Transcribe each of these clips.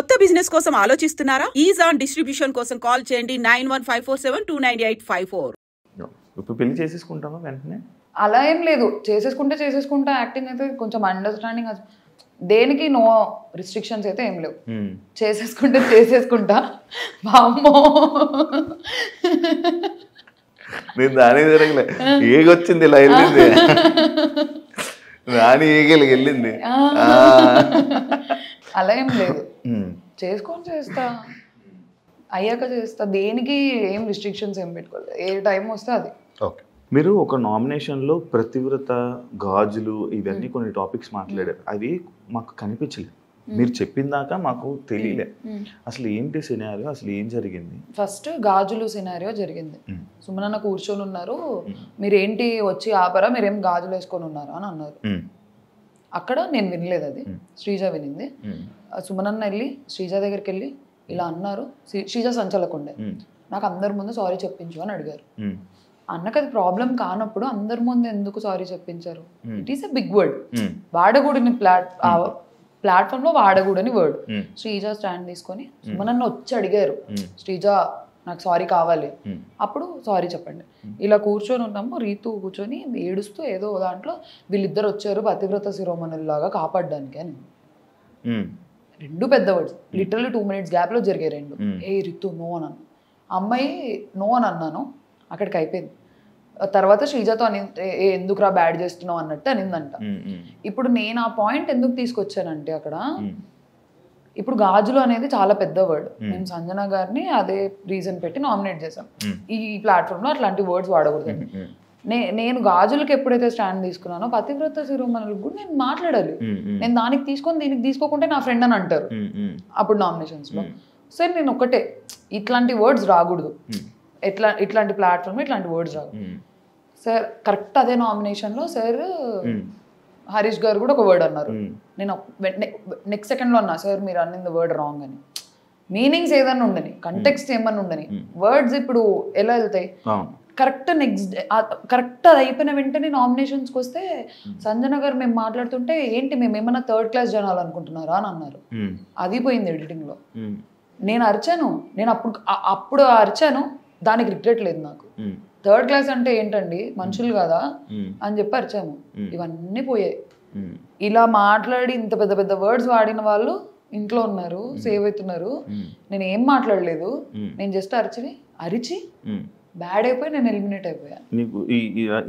కొత్త బిజినెస్ కోసం ఆలోచిస్తున్నారా? ఈజాన్ డిస్ట్రిబ్యూషన్ కోసం కాల్ చేయండి 9154729854. ఇప్పుడు పెళ్లి చేసేసుకుంటావా వెంటనే? అలా ఏం లేదు, చేసేసుకుంటా. యాక్టింగ్ అయితే కొంచెం అండర్స్టాండింగ్, దేనికి నో రిస్ట్రిక్షన్స్ అయితే ఏం లేవు. చేసేసుకుంటా. వామ్మో నేను దాని జరగలే, ఏగొచ్చింది ఇలా వెళ్ళింది, రాని ఏగలికి వెళ్ళింది. అలా ఏం లేదు, చేసుకొని చేస్తా, అయ్యాక చేస్తా. దేనికి ఏం రిస్ట్రిక్షన్స్ ఏం పెట్టుకోలేదు, ఏ టైం వస్తే అది. ఓకే, మీరు ఒక నామినేషన్లో ప్రతివ్రత, గాజులు ఇవన్నీ కొన్ని టాపిక్స్ మాట్లాడారు. అవి మాకు కనిపించలేదు, మీరు చెప్పిందాక మాకు తెలియలే. అసలు ఏంటి సినారియో, అసలు ఏం జరిగింది? ఫస్ట్ గాజులు సినారియో జరిగింది. సుమనన్న కూర్చొని ఉన్నారు, మీరేంటి వచ్చి ఆపరా, మీరేం గాజులు వేసుకొని ఉన్నారా అని అన్నారు. అక్కడ నేను వినలేదు, అది శ్రీజ వినింది. సుమనన్న వెళ్ళి శ్రీజ దగ్గరికి వెళ్ళి ఇలా అన్నారు. శ్రీజ సంచలకుండే, నాకు అందరి ముందు సారీ చెప్పించు అని అడిగారు. అన్నకు అది ప్రాబ్లం కానప్పుడు అందరి ముందు ఎందుకు సారీ చెప్పించారు? It is a big word, వాడకూడని ప్లాట్ఫామ్ లో వాడకూడని వర్డ్. శ్రీజ స్టాండ్ తీసుకొని సుమనన్న వచ్చి అడిగారు, శ్రీజ నాకు సారీ కావాలి, అప్పుడు సారీ చెప్పండి. ఇలా కూర్చొని ఉన్నాము, రీతు కూర్చొని ఏడుస్తూ ఏదో దాంట్లో వీళ్ళిద్దరు వచ్చారు పతివ్రత శిరోమణుల్లాగా కాపాడడానికి అని. రెండు పెద్ద వర్డ్స్, లిటరల్లీ 2 minutes గ్యాప్ లో జరిగాయి రెండు. ఏ రితు నో అని అన్నాను, అమ్మాయి నో అని అన్నాను, అక్కడికి అయిపోయింది. తర్వాత శ్రీజతో అని ఎందుకురా బ్యాడ్ చేస్తున్నావు అన్నట్టు అనిందంట. ఇప్పుడు నేను ఆ పాయింట్ ఎందుకు తీసుకొచ్చానంటే, అక్కడ ఇప్పుడు గాజులు అనేది చాలా పెద్ద వర్డ్. మేము సంజన గారిని అదే రీజన్ పెట్టి నామినేట్ చేసాం. ఈ ప్లాట్ఫామ్ లో అట్లాంటి వర్డ్స్ వాడకూడదు. నేను గాజులకి ఎప్పుడైతే స్టాండ్ తీసుకున్నానో పతివ్రత శిరోమణులకు కూడా నేను మాట్లాడాలి. నేను దానికి తీసుకొని దీనికి తీసుకోకుంటే నా ఫ్రెండ్ అని అంటారు అప్పుడు నామినేషన్స్ లో. సార్ నేను ఒకటే, ఇట్లాంటి వర్డ్స్ రాకూడదు, ఇట్లాంటి ప్లాట్ఫామ్ ఇట్లాంటి వర్డ్స్ రాదు సార్. కరెక్ట్ అదే నామినేషన్ లో సార్ హరీష్ గారు కూడా ఒక వర్డ్ అన్నారు. నేను నెక్స్ట్ సెకండ్ లో అన్నా, సార్ మీరు అన్నింది వర్డ్ రాంగ్ అని. మీనింగ్స్ ఏదన్నా ఉండని, కంటెక్స్ట్ ఏమన్నా ఉండని, వర్డ్స్ ఇప్పుడు ఎలా వెళ్తాయి? కరెక్ట్ నెక్స్ట్ కరెక్ట్ అది అయిపోయిన వెంటనే నామినేషన్స్కి వస్తే సంజన గారు మేము మాట్లాడుతుంటే ఏంటి మేము ఏమన్నా 3rd class జనాలు అనుకుంటున్నారా అని అన్నారు. అది పోయింది ఎడిటింగ్ లో. నేను అరిచాను, నేను అప్పుడు అరిచాను, దానికి రిగ్రెట్ లేదు నాకు. 3rd class అంటే ఏంటండి, మనుషులు కదా అని చెప్పి అరిచాము. ఇవన్నీ పోయాయి. ఇలా మాట్లాడి ఇంత పెద్ద పెద్ద వర్డ్స్ వాడిన వాళ్ళు ఇంట్లో ఉన్నారు, సేవ్ అవుతున్నారు. నేను ఏం మాట్లాడలేదు, నేను జస్ట్ అరిచి బ్యాడ్ అయిపోయి నేను ఎలిమినేట్ అయిపోయా. నీకు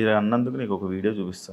ఇలా అన్నందుకు నీకు ఒక వీడియో చూపిస్తా.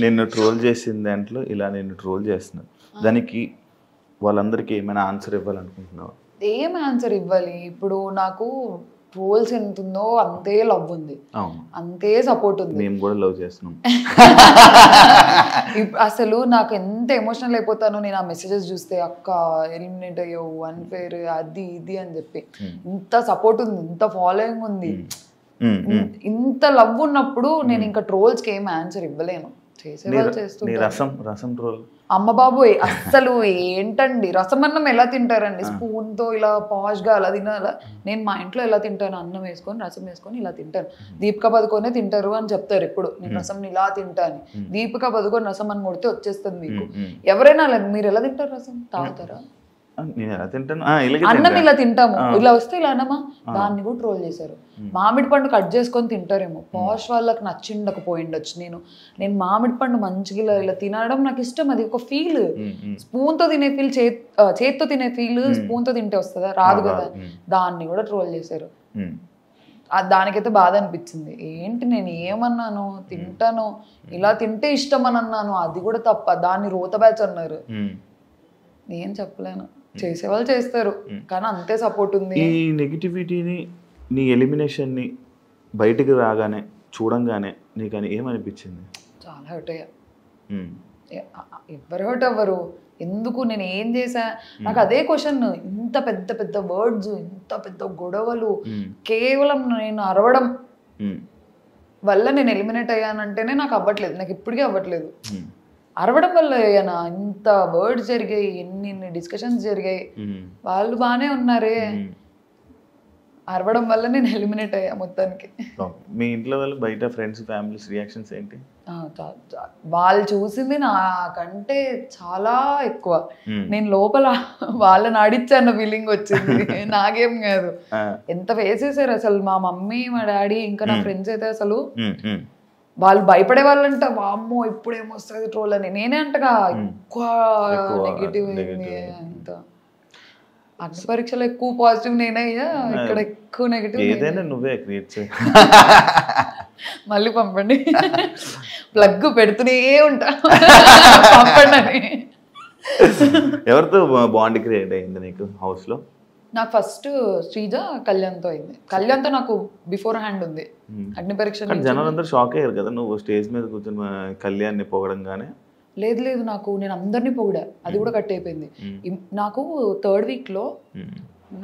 నిన్ను ట్రోల్ చేసిన దాంట్లో ఇలా నేను ట్రోల్ చేస్తున్నాను, దానికి వాళ్ళందరికీ ఏమైనా ఆన్సర్ ఇవ్వాలనుకుంటున్నావా? ఏం ఆన్సర్ ఇవ్వాలి? ఇప్పుడు నాకు ట్రోల్స్ ఎంత ఉందో అంతే లవ్ ఉంది, అంతే సపోర్ట్ ఉంది. మేము కూడా లవ్ చేస్తున్నాం. అసలు నాకు ఎంత ఎమోషనల్ అయిపోతానో నేను ఆ మెసేజెస్ చూస్తే, అక్క ఎలిమినేట్ అయ్యావు, అన్ఫేర్, అది ఇది అని చెప్పి. ఇంత సపోర్ట్ ఉంది, ఇంత ఫాలోయింగ్ ఉంది, ఇంత లవ్ ఉన్నప్పుడు నేను ఇంకా ట్రోల్స్ కి ఏం ఆన్సర్ ఇవ్వలేను. చేసేవాళ్ళు చేస్తుంటారు. అమ్మ బాబోయ్, అస్సలు ఏంటండి రసం అన్నం ఎలా తింటారండి? స్పూన్ తో ఇలా పాష్ గా అలా తినాలా? నేను మా ఇంట్లో ఎలా తింటాను, అన్నం వేసుకొని రసం వేసుకొని ఇలా తింటాను. దీపికా పదుకొనే తింటారు అని చెప్తారు ఎప్పుడు, నేను రసం ఇలా తింటాను. దీపికా పదుకొని రసం అని కొడితే వచ్చేస్తుంది మీకు. ఎవరైనా మీరు ఎలా తింటారు రసం? తాగుతారా? అన్నం ఇలా తింటాము, ఇలా వస్తే ఇలా అన్నమా, దాన్ని కూడా ట్రోల్ చేశారు. మామిడి పండు కట్ చేసుకొని తింటారేమో, పాష్ వాళ్ళకి నచ్చిండకపోయిండొచ్చు. నేను మామిడి పండు మంచిగా ఇలా తినడం నాకు ఇష్టం, అది ఒక ఫీల్. స్పూన్ తో తినే ఫీల్, చేత్తో తినే ఫీల్ స్పూన్ తో తింటే వస్తుందా? రాదు కదా. దాన్ని కూడా ట్రోల్ చేశారు. దానికైతే బాధ అనిపించింది. ఏంటి నేను ఏమన్నాను, తింటాను, ఇలా తింటే ఇష్టం అని అన్నాను, అది కూడా తప్ప. దాన్ని రోత బ్యాచ్ అన్నారు. నేను చెప్పలేను, చేసేవాళ్ళు చేస్తారు, కానీ అంతే సపోర్ట్ ఉంది. ఈ నెగిటివిటీని, నీ ఎలిమినేషన్ని బయటికి రాగానే చూడంగానే నీకు అని ఏమనిపించింది? చాలా హర్ట్ అయ్యా. ఎవరు హర్ట్ అవ్వరు, ఎందుకు, నేను ఏం చేశా? నాకు అదే క్వశ్చన్. ఇంత పెద్ద పెద్ద వర్డ్స్, ఇంత పెద్ద గొడవలు, కేవలం నేను అరవడం వల్ల నేను ఎలిమినేట్ అయ్యానంటేనే నాకు అవ్వట్లేదు, నాకు ఇప్పటికీ అవ్వట్లేదు. అరవడం వల్ల ఏనా ఇంత వర్డ్స్ జరిగాయి, ఎన్ని డిస్కషన్స్ జరిగాయి, వాళ్ళు బాగానే ఉన్నారే, అరవడం వల్ల నేను ఎలిమినేట్ అయ్యా మొత్తానికి. మీ ఇంట్లో వాళ్ళు బయట ఫ్రెండ్స్ ఫ్యామిలీస్ రియాక్షన్స్ ఏంటి? వాళ్ళు చూసింది నాకంటే చాలా ఎక్కువ. నేను లోపల వాళ్ళని ఆడిచ్చాను ఫీలింగ్ వచ్చింది, నాకేం కాదు. ఎంత వేసేసారు అసలు మా మమ్మీ మా డాడీ ఇంకా నా ఫ్రెండ్స్ అయితే అసలు వాళ్ళు భయపడే వాళ్ళంట, వామ్మో ఇప్పుడేమొస్తుంది ట్రోల్ అని. నేనే అంటగా ఎక్కువ నెగిటివ్ అంత. అగ్ని పరీక్షలో ఎక్కువ పాజిటివ్ నేనే అయ్యా, ఇక్కడ ఎక్కువ నెగిటివ్. ఏదైనా నువ్వే క్రియేట్ చేయి. మళ్ళీ పంపండి, ప్లగ్ పెడుతూనే ఉంటా పంపండి అని. ఎవరితో బాండ్ క్రియేట్ అయింది నీకు హౌస్ లో? నాకు ఫస్ట్ శ్రీజ కళ్యాణ్తో అయింది. కళ్యాణ్తో నాకు బిఫోర్ హ్యాండ్ ఉంది. అగ్ని పరీక్ష జనాలందరూ షాక్ అయ్యారు కదా నువ్వు స్టేజ్ మీద కూర్చొని కళ్యాణ్ని పొగడంగానే. లేదు నాకు నేను అందరినీ పొగిడా, అది కూడా కట్ అయిపోయింది. నాకు థర్డ్ వీక్ లో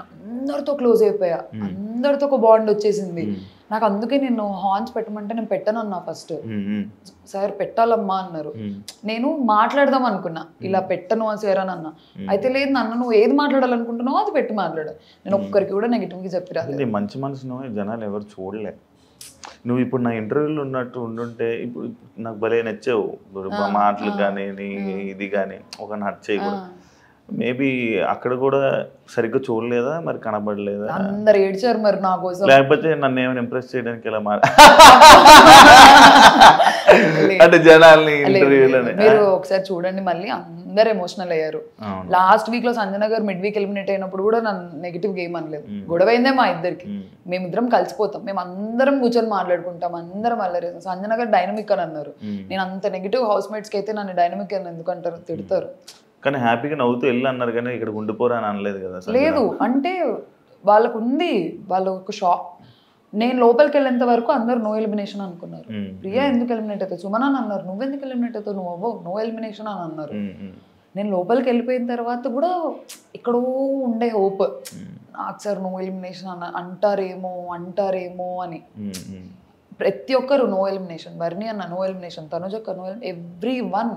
అందరితో క్లోజ్ అయిపోయా, అందరితో ఒక బాండ్ వచ్చేసింది నాకు. అందుకే నేను హార్న్స్ పెట్టమంటే నేను పెట్టను అన్నా ఫస్ట్. సార్ పెట్టాలమ్మా అన్నారు. నేను మాట్లాడదాం అనుకున్నా, ఇలా పెట్టను సార్ అని అన్నా. అయితే లేదు నాన్న, నువ్వు ఏది మాట్లాడాలనుకుంటున్నావు అది పెట్టి మాట్లాడు, నేను ఒక్కరికి కూడా నెగిటివ్ గా చెప్పిరా. మంచి మనసును జనాలు ఎవరు చూడలే. నువ్వు ఇప్పుడు నా ఇంటర్వ్యూలో ఉన్నట్టు ఉండుంటే ఇప్పుడు నాకు భలే నచ్చావు, మాటలు కానీ ఇది కానీ ఒక నచ్చాయి కూడా. మేబీ అక్కడ కూడా సరిగ్గా చూడలేదా మరి, కనబడలేదా? అందరు ఏడ్చారు మరి నా కోసం. లేకపోతే నన్ను ఏమైనా ఇంప్రెస్ చేయడానికి ఇలా అంటే జనాల్ని ఇంటర్వ్యూలోనే. మీరు ఒకసారి చూడండి మళ్ళీ, అందరు ఎమోషనల్ అయ్యారు. లాస్ట్ వీక్ లో సంజన గారు మిడ్ వీక్ ఎలిమినేట్ అయినప్పుడు కూడా నన్ను నెగిటివ్ గేమ్ అనలేదు. గొడవ అయిందే మా ఇద్దరికి, మేమిద్దరం కలిసిపోతాం, మేము అందరం కూర్చొని మాట్లాడుకుంటాం, అందరం అల్లరి. సంజన గారు డైనమిక్ అని అన్నారు. నేను అంత నెగిటివ్ హౌస్ మేట్స్ కి అయితే నన్ను డైనమిక్ అని ఎందుకంటారు, తిడతారు. కానీ హ్యాపీగా నవ్వుతూ వెళ్ళి అన్నారు కానీ ఇక్కడ ఉండిపోరా అని అనలేదు కదా? లేదు అంటే వాళ్ళకు ఉంది, వాళ్ళ ఒక షాక్. నేను లోపలికి వెళ్ళేంత వరకు అందరు నో ఎలిమినేషన్ అనుకున్నారు. ప్రియా ఎందుకు ఎలిమినేట్ అవుతావు, సుమన్ అని అన్నారు. నువ్వెందుకు ఎలిమినేట్ అవుతావు, నువ్వు అవ్వవు, నో ఎలిమినేషన్ అని అన్నారు. నేను లోపలికి వెళ్ళిపోయిన తర్వాత కూడా ఎక్కడో ఉండే హోప్, నాకు సార్ నో ఎలిమినేషన్ అంటారేమో అని. ప్రతి ఒక్కరు నో ఎలిమినేషన్, వర్ణి అన్న నో ఎలిమినేషన్, తనుజక్క నో, ఎవ్రీ వన్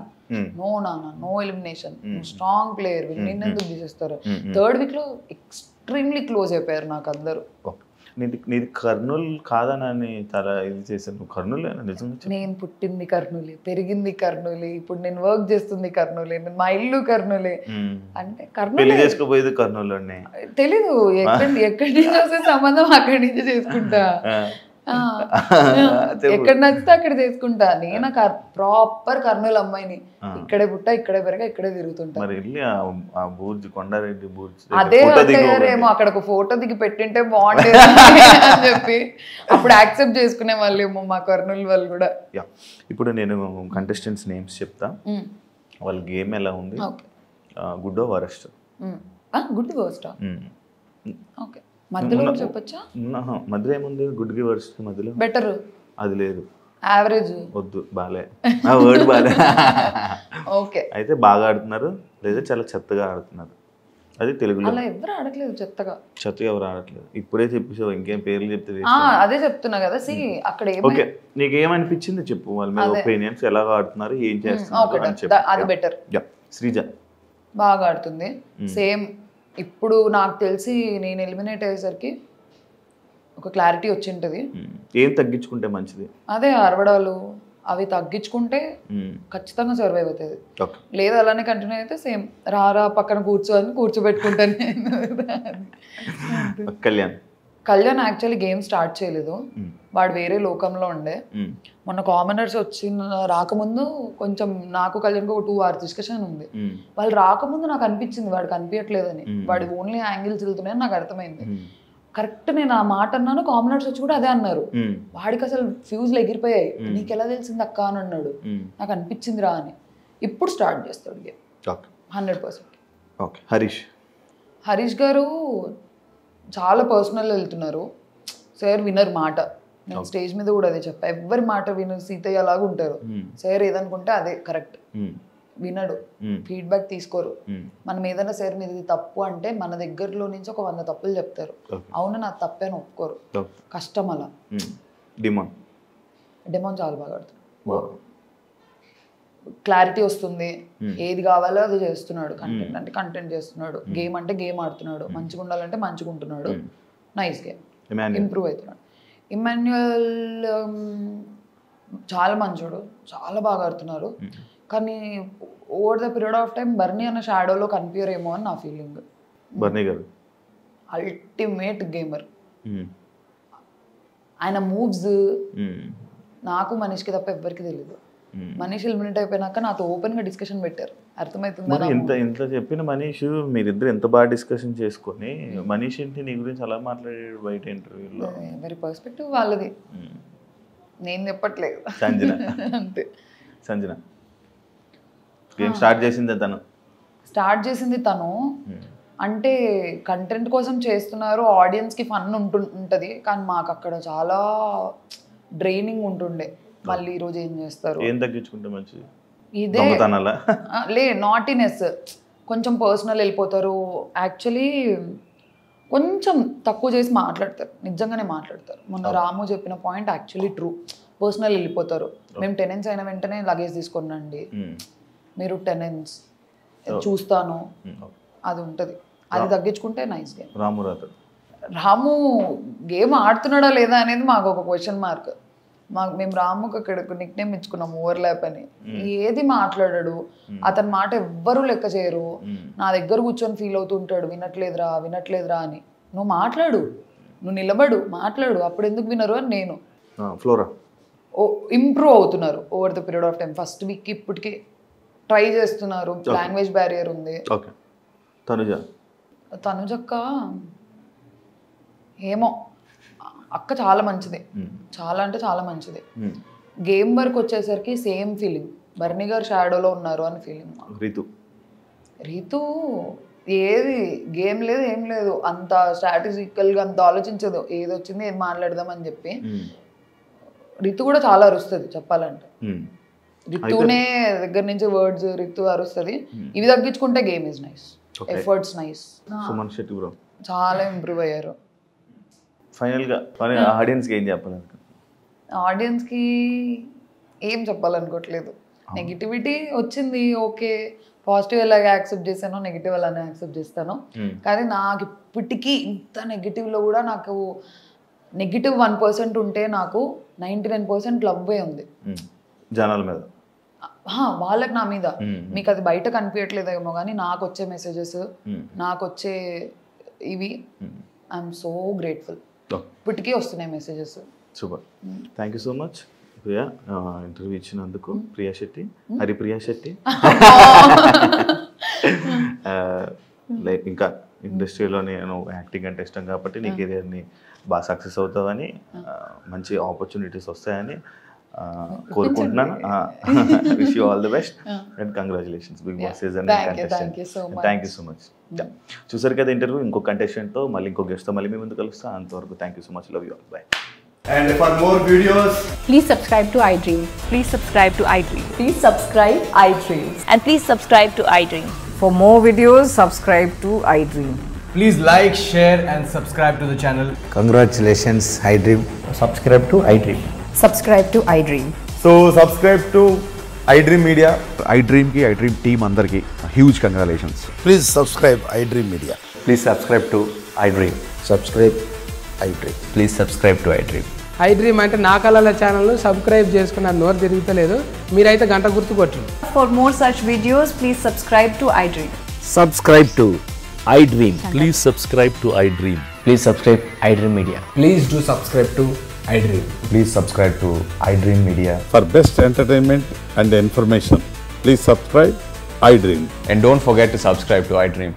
నో నాన్న నో ఎలిమినేషన్, స్ట్రాంగ్ ప్లేయర్, నిన్నెందుకు తీసేస్తారు. థర్డ్ వీక్ లో ఎక్స్ట్రీమ్లీ క్లోజ్ అయిపోయారు నాకు అందరూ. నీది కర్నూలు కాదని చాలా ఇది చేశాను. కర్నూలు నేను పుట్టింది కర్నూలే, పెరిగింది కర్నూలే, ఇప్పుడు నేను వర్క్ చేస్తుంది కర్నూలే, మా ఇల్లు కర్నూలే. అంటే కర్నూలు చేసుకోపోయేది కర్నూలు తెలీదు, ఎక్కడి నుంచి వస్తే సంబంధం అక్కడి నుంచి చేసుకుంటా, ఎక్కడ నచ్చితే అక్కడ చేసుకుంటా. నేను ప్రాపర్ కర్నూలు అమ్మాయిని, ఇక్కడే పుట్టా, ఇక్కడే పెరగా, ఇక్కడే తిరుగుతుంటా. అదే ఏమో అక్కడ ఒక ఫోటో దిగి పెట్టింటే బాగుండేది అని చెప్పి అప్పుడు యాక్సెప్ట్ చేసుకునే వాళ్ళు ఏమో మా కర్నూలు వాళ్ళు కూడా. ఇప్పుడు నేను కంటెస్టెంట్స్ నేమ్స్ చెప్తా, వాళ్ళ గేమ్ ఎలా ఉంది, good worst. Good worst okay, మధ్యలో చెప్పొచ్చా? మధ్యలో ఏముంది, గుడ్ కి వర్స్ట్ మధ్యలో బెటర్ అది లేదు, యావరేజ్ వద్దు, బాలే ఆ వర్డ్ బాలే. ఓకే, అయితే బాగా ఆడుతున్నారు లేదా చాలా చెత్తగా ఆడుతున్నారు, అది తెలుగులో. అలా ఎవరు ఆడట్లేదు చెత్తగా ఎవరు ఆడట్లేదు. ఇప్పుడే చెప్పేసావు, ఇంకేం పేర్లు చెప్తే అదే చెప్తున్నా కదా. సి అక్కడ ఓకే, నీకు ఏమనిపించింది చెప్పు, వాళ్ళ మీద ఒపీనియన్స్, ఎలా ఆడుతున్నారు, ఏం చేస్తున్నారు అని చెప్పు. అది బెటర్. శ్రీజ బాగా ఆడుతుంది, సేమ్. ఇప్పుడు నాకు తెలిసి నేను ఎలిమినేట్ అయ్యేసరికి ఒక క్లారిటీ వచ్చింటది. ఏం తగ్గించుకుంటే మంచిది? అదే అరవడాలు అవి తగ్గించుకుంటే ఖచ్చితంగా సర్వైవ్ అవుతుంది. లేదు అలానే కంటిన్యూ అయితే సేమ్ రారా పక్కన కూర్చోబెట్టుకుంటాను. కళ్యాణ్ యాక్చువల్లీ గేమ్ స్టార్ట్ చేయలేదు, వాడు వేరే లోకంలో ఉండే. మొన్న కామనర్స్ రాకముందు కొంచెం నాకు కళ్యాణ్కి ఒక 2 hours డిస్కషన్ ఉంది. వాళ్ళు రాకముందు నాకు అనిపించింది వాడు కనిపించట్లేదని, వాడు ఓన్లీ యాంగిల్స్ వెళ్తున్నాయని నాకు అర్థమైంది. కరెక్ట్ నేను ఆ మాట అన్నాను, కామనర్స్ వచ్చి కూడా అదే అన్నారు. వాడికి అసలు ఫ్యూజ్లు ఎగిరిపోయాయి, నీకు ఎలా తెలిసింది అక్క అని అన్నాడు. నాకు అనిపించింది రా అని. ఇప్పుడు స్టార్ట్ చేస్తాడు గేమ్ 100%. హరీష్ గారు చాలా పర్సనల్ వెళ్తున్నారు సార్, వినరు మాట. నేను స్టేజ్ మీద కూడా అదే చెప్పా, ఎవరి మాట వినరు, సీతయ్య లాగా ఉంటారు సార్. ఏదనుకుంటే అదే కరెక్ట్, వినడు, ఫీడ్బ్యాక్ తీసుకోరు. మనం ఏదైనా సార్ మీద ఇది తప్పు అంటే మన దగ్గరలో నుంచి ఒక 100 తప్పులు చెప్తారు, అవును నా తప్పేని ఒప్పుకోరు. కష్టం అలా. డెమాన్ చాలా బాగా ఆడుతుంది. క్లారిటీ వస్తుంది, ఏది కావాలో అది చేస్తున్నాడు. కంటెంట్ అంటే కంటెంట్ చేస్తున్నాడు, గేమ్ అంటే గేమ్ ఆడుతున్నాడు, మంచిగా ఉండాలంటే మంచిగా ఉంటున్నాడు. నైస్ గేమ్, ఇంప్రూవ్ అవుతున్నాడు. ఇమాన్యుయల్ చాలా మంచోడు, చాలా బాగా ఆడుతున్నారు. కానీ over the period of time బర్నీ అన్న షాడోలో కనిపించరేమో అని నా ఫీలింగ్. బర్నీ గారు అల్టిమేట్ గేమర్. ఆయన మూవ్స్ నాకు మనీష్కి తప్ప ఎవ్వరికి తెలియదు. మనీష్ ఎలిమినేట్ అయిపోయినాక నాతో ఓపెన్ గా డిస్కషన్ పెట్టారు. అర్థమవుతుందా? ఇంత చెప్పిన మనీష్ మీరిద్దరు ఎంత బాగా డిస్కషన్ చేసుకొని మనీష్ ఏంటి నీ గురించి అలా మాట్లాడాడు బయట ఇంటర్వ్యూలో? ఎవరి పర్స్పెక్టివ్ వాళ్ళది, నేను చెప్పట్లేదు. సంజన అంతే. సంజన గేమ్ స్టార్ట్ చేసింది తను. అంటే కంటెంట్ కోసం చేస్తున్నారు, ఆడియన్స్ కి ఫన్ ఉంటది. కానీ మాకు అక్కడ చాలా డ్రైనింగ్ ఉంటుండే. మళ్ళీ ఈ రోజు ఏం చేస్తారు, ఏం తగ్గించుకుంటే మంచిది? ఇదే నాటినెస్, కొంచెం పర్సనల్ వెళ్ళిపోతారు. యాక్చువల్లీ కొంచెం తక్కువ చేసి మాట్లాడతారు, నిజంగానే మాట్లాడతారు. మొన్న రాము చెప్పిన పాయింట్ యాక్చువల్లీ ట్రూ. పర్సనల్ వెళ్ళిపోతారు. మేము టెనెన్స్ అయిన వెంటనే లగేజ్ తీసుకున్నాండి, మీరు టెనెన్స్ చూస్తాను, అది ఉంటుంది. అది తగ్గించుకుంటే నైస్ గేమ్. రాము గేమ్ ఆడుతున్నాడా లేదా అనేది మాకు ఒక క్వశ్చన్ మార్క్. మేము రాముకి అక్కడ నిక్ నేమ్ ఇచ్చుకున్నాం ఓవర్లాప్ అని. ఏది మాట్లాడాడు, అతని మాట ఎవ్వరూ లెక్క చేయరు. నా దగ్గర కూర్చొని ఫీల్ అవుతుంటాడు, వినట్లేదురా అని. నువ్వు మాట్లాడు, నువ్వు నిలబడు, మాట్లాడు, అప్పుడు ఎందుకు వినరు అని నేను. ఇంప్రూవ్ అవుతున్నారు over the period of time. First week ఇప్పటికి ట్రై చేస్తున్నారు. లాంగ్వేజ్ బ్యారియర్ ఉంది. తనుజక్క ఏమో, అక్క చాలా మంచిది, చాలా అంటే చాలా మంచిది. గేమ్ వర్క్ వచ్చేసరికి సేమ్ ఫీలింగ్, బర్నీ గారు షాడోలో ఉన్నారు అని ఫీలింగ్. రీతు ఏది గేమ్ లేదు, ఏం లేదు, అంత స్ట్రాటజికల్గా అంత ఆలోచించదు. ఏది వచ్చింది ఏది మాట్లాడదామని చెప్పి. రితు కూడా చాలా అరుస్తుంది చెప్పాలంటే. రితునే దగ్గర నుంచి వర్డ్స్ రితు అరుస్తుంది. ఇవి తగ్గించుకుంటే game is nice, efforts nice. Suman Shetty bro చాలా ఇంప్రూవ్ అయ్యారు. ఫైనల్ గా ఆడియన్స్కి ఏం చెప్పాలనుకో? ఆడియన్స్కి ఏం చెప్పాలనుకోవట్లేదు. నెగిటివిటీ వచ్చింది, ఓకే. పాజిటివ్ ఎలాగ యాక్సెప్ట్ చేశానో నెగిటివ్ అలానే యాక్సెప్ట్ చేస్తాను. కానీ నాకు ఇప్పటికీ ఇంత నెగిటివ్లో కూడా నాకు నెగిటివ్ 1% ఉంటే నాకు 99% లవ్వే ఉంది జనాల మీద, వాళ్ళకి నా మీద. మీకు అది బయట కనిపించట్లేదేమో కానీ నాకు వచ్చే మెసేజెస్, నాకు వచ్చే ఇవి ఐఎమ్ సో గ్రేట్ఫుల్. ఇప్పటికీ వస్తున్నాయి messages. Super, thank you so much Priya interview ఇచ్చినందుకు. ప్రియా శెట్టి, హరిప్రియా శెట్టి. లైక్ ఇంకా ఇండస్ట్రీలో నేను యాక్టింగ్ అంటే ఇష్టం కాబట్టి నీ కెరియర్ని బాగా సక్సెస్ అవుతావని, మంచి ఆపర్చునిటీస్ వస్తాయని కోరుకుంటున్నాను. Wish you all the best and congratulations Bigg Boss season contestant. Thank you so much. చూసారు కదా ఇంటర్వ్యూ. ఇంకో కంటెస్టెంట్తో మళ్ళీ ఇంకో గెస్ట్తో మళ్ళీ మీ ముందు కలుస్తా. అంతవరకు thank you so much. Love you all. By. And for more videos, please subscribe to iDream. Please subscribe to iDream. Please subscribe iDream. And please subscribe to iDream. For more videos, subscribe to iDream. please like, share and subscribe to the channel. Congratulations, iDream. Subscribe to iDream. Subscribe to iDream. So subscribe to iDream Media. iDream ki iDream team andarki huge congratulations. Please subscribe iDream Media. Please subscribe to iDream. Subscribe iDream. Please subscribe to iDream. iDream అంటే నా కళల channel subscribe చేసుకున్న నోరు తిరుగుతలేదు, మీరైతే గంట గుర్తు కొట్టండి. For more such videos, please subscribe to iDream. Subscribe to iDream. Please subscribe to iDream. Please subscribe iDream Media. Please do subscribe to iDream. Please subscribe to iDream Media. For best entertainment and information, please subscribe iDream. And don't forget to subscribe to iDream.